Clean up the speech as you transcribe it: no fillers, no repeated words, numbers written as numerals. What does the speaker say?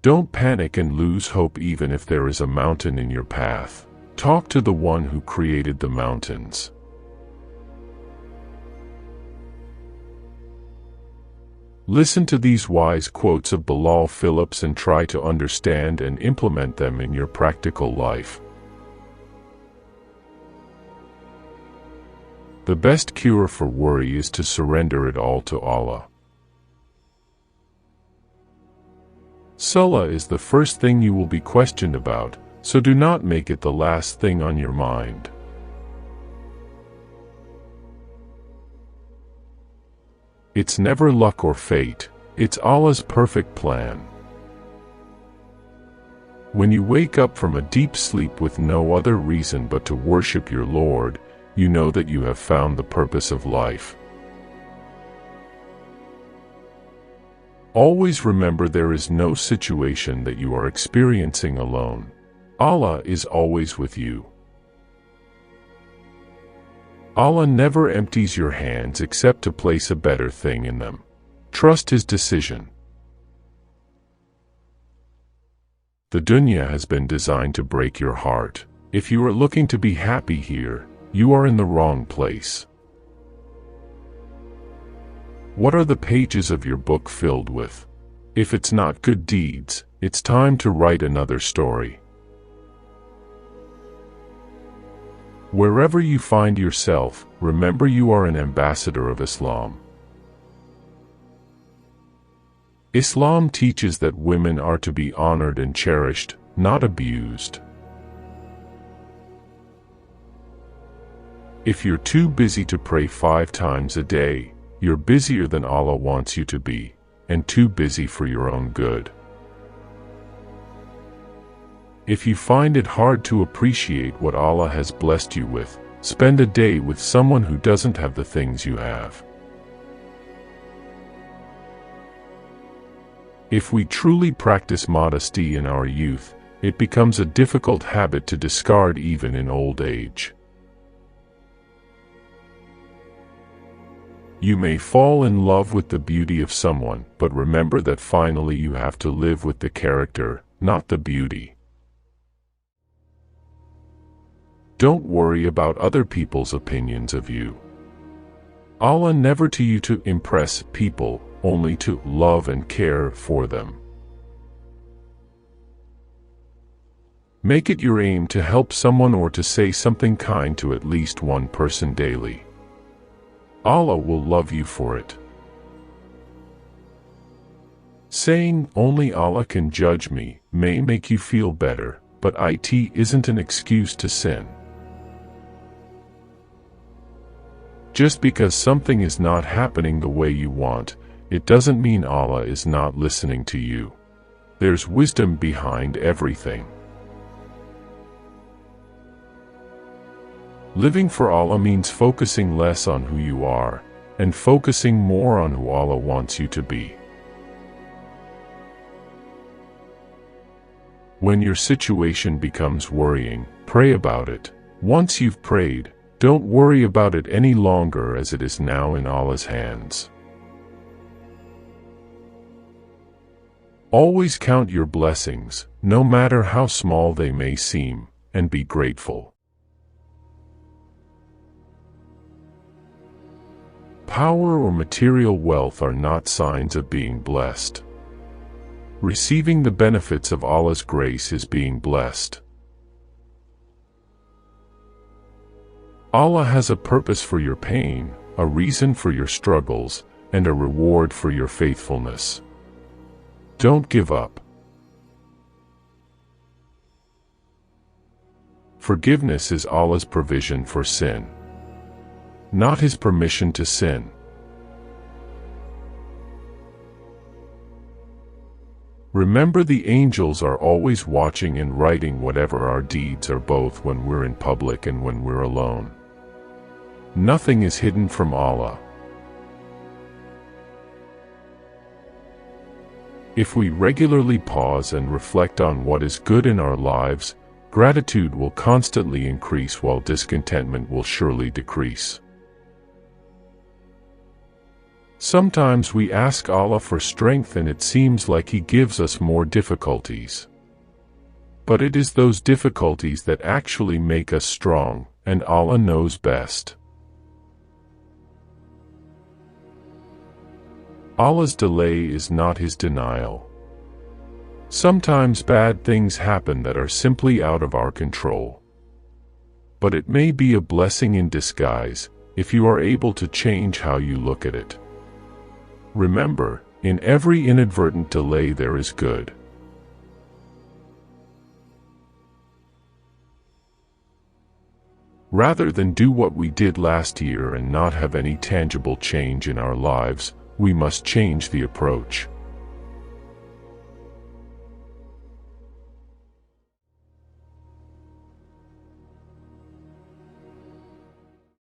Don't panic and lose hope even if there is a mountain in your path. Talk to the one who created the mountains. Listen to these wise quotes of Bilal Philips and try to understand and implement them in your practical life. The best cure for worry is to surrender it all to Allah. Salah is the first thing you will be questioned about, so do not make it the last thing on your mind. It's never luck or fate, it's Allah's perfect plan. When you wake up from a deep sleep with no other reason but to worship your Lord, you know that you have found the purpose of life. Always remember there is no situation that you are experiencing alone. Allah is always with you. Allah never empties your hands except to place a better thing in them. Trust His decision. The dunya has been designed to break your heart. If you are looking to be happy here, you are in the wrong place. What are the pages of your book filled with? If it's not good deeds, it's time to write another story. Wherever you find yourself, remember you are an ambassador of Islam. Islam teaches that women are to be honored and cherished, not abused. If you're too busy to pray 5 times a day, you're busier than Allah wants you to be, and too busy for your own good. If you find it hard to appreciate what Allah has blessed you with, spend a day with someone who doesn't have the things you have. If we truly practice modesty in our youth, it becomes a difficult habit to discard even in old age. You may fall in love with the beauty of someone, but remember that finally you have to live with the character, not the beauty. Don't worry about other people's opinions of you. Allah never to you to impress people, only to love and care for them. Make it your aim to help someone or to say something kind to at least one person daily. Allah will love you for it. Saying, "Only Allah can judge me," may make you feel better, but it isn't an excuse to sin. Just because something is not happening the way you want, it doesn't mean Allah is not listening to you. There's wisdom behind everything. Living for Allah means focusing less on who you are, and focusing more on who Allah wants you to be. When your situation becomes worrying, pray about it. Once you've prayed, don't worry about it any longer, as it is now in Allah's hands. Always count your blessings, no matter how small they may seem, and be grateful. Power or material wealth are not signs of being blessed. Receiving the benefits of Allah's grace is being blessed. Allah has a purpose for your pain, a reason for your struggles, and a reward for your faithfulness. Don't give up. Forgiveness is Allah's provision for sin, not His permission to sin. Remember, the angels are always watching and writing whatever our deeds are, both when we're in public and when we're alone. Nothing is hidden from Allah. If we regularly pause and reflect on what is good in our lives, gratitude will constantly increase while discontentment will surely decrease. Sometimes we ask Allah for strength and it seems like He gives us more difficulties. But it is those difficulties that actually make us strong, and Allah knows best. Allah's delay is not His denial. Sometimes bad things happen that are simply out of our control. But it may be a blessing in disguise, if you are able to change how you look at it. Remember, in every inadvertent delay there is good. Rather than do what we did last year and not have any tangible change in our lives, we must change the approach.